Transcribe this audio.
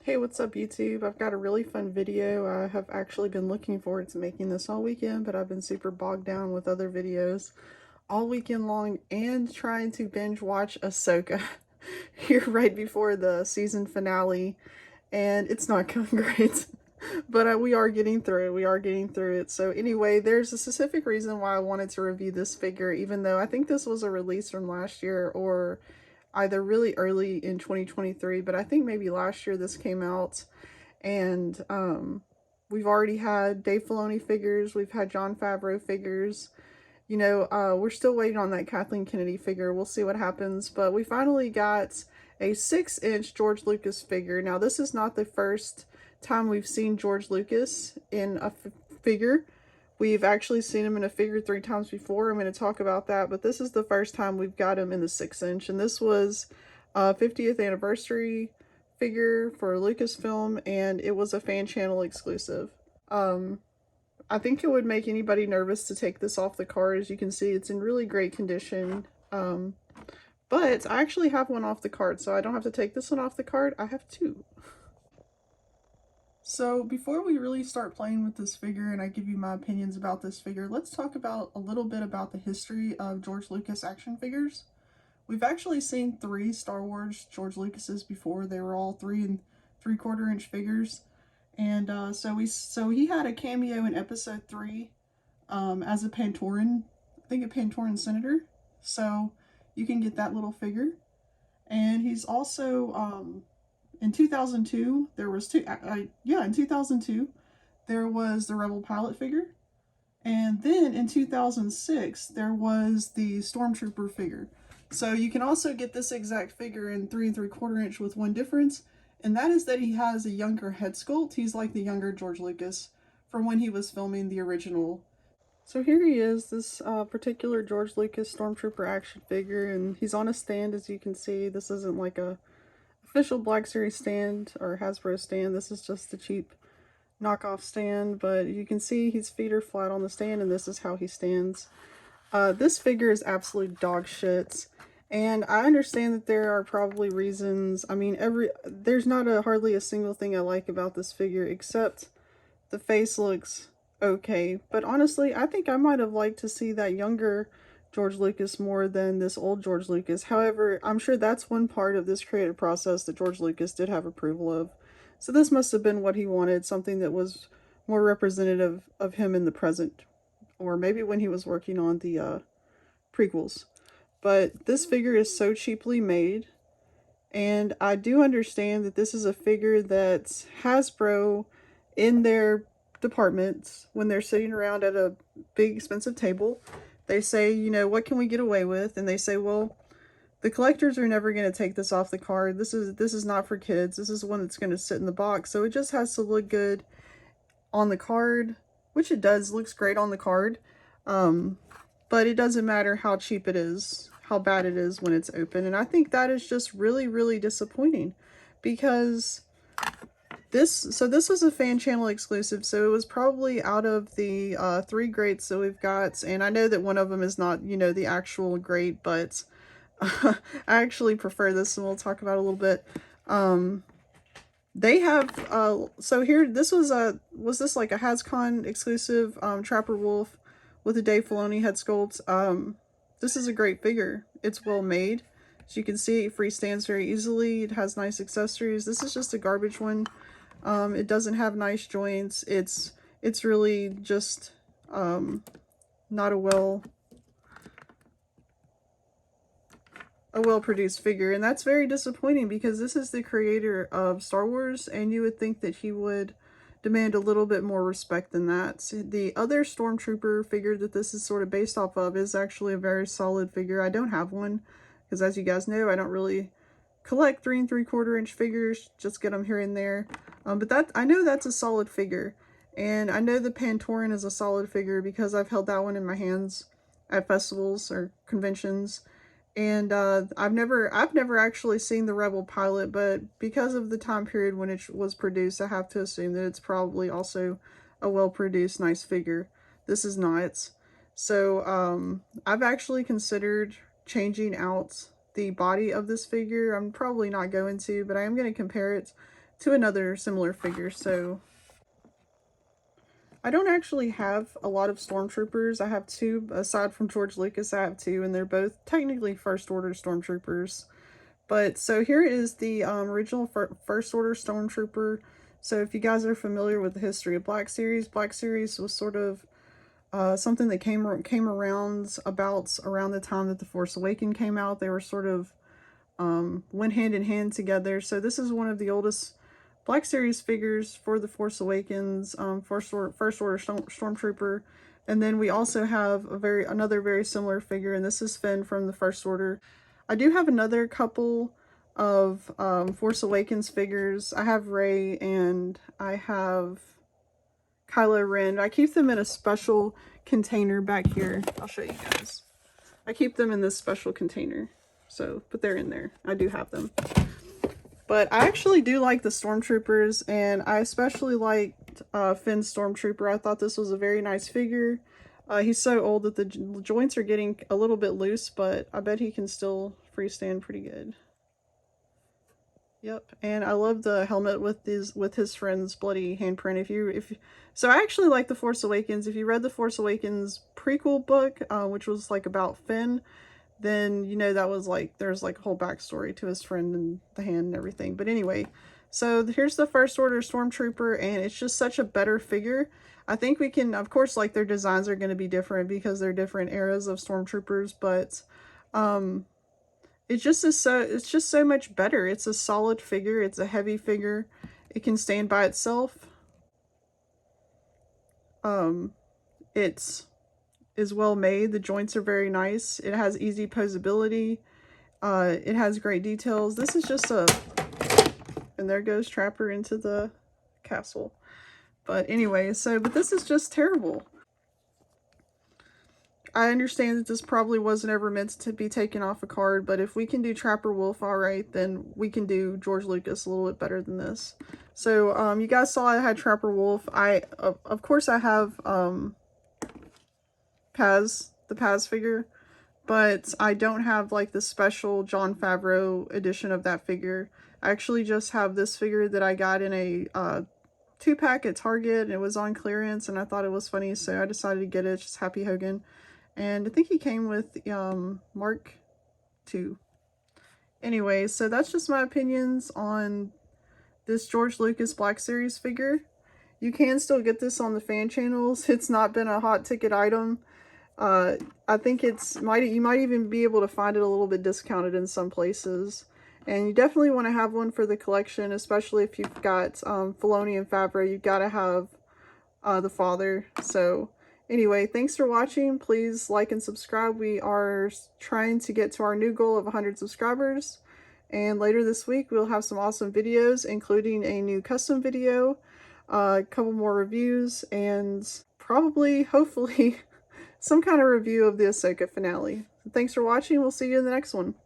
Hey, what's up YouTube? I've got a really fun video. I have actually been looking forward to making this all weekend, but I've been super bogged down with other videos all weekend long and trying to binge watch Ahsoka here right before the season finale, and it's not going great. But we are getting through it. We are getting through it. So anyway, there's a specific reason why I wanted to review this figure, even though I think this was a release from last year or either really early in 2023, but I think maybe last year this came out. And we've already had Dave Filoni figures, we've had Jon Favreau figures. We're still waiting on that Kathleen Kennedy figure. We'll see what happens. But we finally got a 6-inch George Lucas figure. Now, this is not the first time we've seen George Lucas in a figure. We've actually seen him in a figure 3 times before. I'm going to talk about that. But this is the first time we've got him in the 6-inch. And this was a 50th anniversary figure for Lucasfilm. And it was a fan channel exclusive. I think it would make anybody nervous to take this off the card. As you can see, it's in really great condition. But I actually have one off the card, so I don't have to take this one off the card. I have two. So before we really start playing with this figure and I give you my opinions about this figure, let's talk about a little bit about the history of George Lucas action figures. We've actually seen 3 Star Wars George Lucases before. They were all 3 3/4 inch figures. And so he had a cameo in episode 3 as a Pantoran, I think a Pantoran senator. So you can get that little figure. And he's also in 2002 there was in 2002 there was the Rebel pilot figure, and then in 2006 there was the Stormtrooper figure. So you can also get this exact figure in 3 3/4 inch with one difference, and that is that he has a younger head sculpt. He's like the younger George Lucas from when he was filming the original. So here he is, this particular George Lucas Stormtrooper action figure, and he's on a stand. As you can see, this isn't like a official Black Series stand or Hasbro stand. This is just a cheap knockoff stand, but you can see his feet are flat on the stand, and this is how he stands. This figure is absolute dog shit, and I understand that there are probably reasons. I mean, there's not hardly a single thing I like about this figure except the face looks okay. But honestly, I think I might have liked to see that younger George Lucas more than this old George Lucas. However, I'm sure that's one part of this creative process that George Lucas did have approval of. So this must have been what he wanted, something that was more representative of him in the present, or maybe when he was working on the prequels. But this figure is so cheaply made, and I do understand that this is a figure that Hasbro, in their departments, when they're sitting around at a big expensive table, they say, you know, what can we get away with? And they say, well, the collectors are never going to take this off the card. This is not for kids. This is one that's going to sit in the box. So it just has to look good on the card, which it does. Looks great on the card. But it doesn't matter how cheap it is, how bad it is when it's open. And I think that is just really, really disappointing, because this was a fan channel exclusive, so it was probably out of the 3 greats that we've got. And I know that one of them is not, you know, the actual great, but I actually prefer this, and we'll talk about it a little bit. They have so here, this was this like a HasCon exclusive Trapper Wolf with a Dave Filoni head sculpt. This is a great figure. It's well made. As you can see, it freestands very easily. It has nice accessories. This is just a garbage one. It doesn't have nice joints. It's really just not a well-produced figure, and that's very disappointing, because this is the creator of Star Wars, and you would think that he would demand a little bit more respect than that. The other Stormtrooper figure that this is sort of based off of is actually a very solid figure. I don't have one, because as you guys know, I don't really collect 3 3/4 inch figures, just get them here and there. But I know that's a solid figure, and I know the Pantoran is a solid figure because I've held that one in my hands at festivals or conventions. And I've never actually seen the Rebel pilot, but because of the time period when it was produced, I have to assume that it's probably also a well-produced, nice figure. This is not. So I've actually considered changing out the body of this figure. I'm probably not going to, but I am going to compare it another similar figure. So I don't actually have a lot of Stormtroopers. I have two, aside from George Lucas, I have two, and they're both technically First Order Stormtroopers. But so here is the original First Order Stormtrooper. So if you guys are familiar with the history of Black Series was sort of something that came around around the time that The Force Awakens came out. They were sort of went hand in hand together. So this is one of the oldest Black Series figures for The Force Awakens, First Order Stormtrooper. And then we also have another very similar figure, and this is Finn from the First Order. I do have another couple of Force Awakens figures. I have Rey and I have Kylo Ren. I keep them in a special container back here. I'll show you guys. I keep them in this special container. So, but they're in there. I do have them. But I actually do like the Stormtroopers, and I especially liked Finn's Stormtrooper. I thought this was a very nice figure. He's so old that the joints are getting a little bit loose, but I bet he can still freestand pretty good. Yep, and I love the helmet with his friend's bloody handprint. So I actually like The Force Awakens. If you read The Force Awakens prequel book, which was like about Finn, then you know that was like there's like a whole backstory to his friend and the hand and everything. But anyway, so here's the First Order Stormtrooper, and it's just such a better figure. I think we can, of course, like their designs are going to be different because they're different eras of Stormtroopers, but it's just so much better. It's a solid figure. It's a heavy figure. It can stand by itself. It is well made. The joints are very nice. It has easy posability. It has great details. This is just and there goes Trapper into the castle. But anyway, but this is just terrible. I understand that this probably wasn't ever meant to be taken off a card, but if we can do Trapper Wolf alright, then we can do George Lucas a little bit better than this. So, you guys saw I had Trapper Wolf. Of course I have, the Paz figure, but I don't have like the special Jon Favreau edition of that figure. I actually just have this figure that I got in a, 2-pack at Target, and it was on clearance, and I thought it was funny, so I decided to get it. It's just Happy Hogan. And I think he came with Mark II. Anyway, so that's just my opinions on this George Lucas Black Series figure. You can still get this on the fan channels. It's not been a hot ticket item. I think you might even be able to find it a little bit discounted in some places. And you definitely want to have one for the collection, especially if you've got Filoni and Favreau. You've got to have the father. So anyway, thanks for watching. Please like and subscribe. We are trying to get to our new goal of 100 subscribers. And later this week, we'll have some awesome videos, including a new custom video, a couple more reviews, and probably, hopefully, some kind of review of the Ahsoka finale. Thanks for watching. We'll see you in the next one.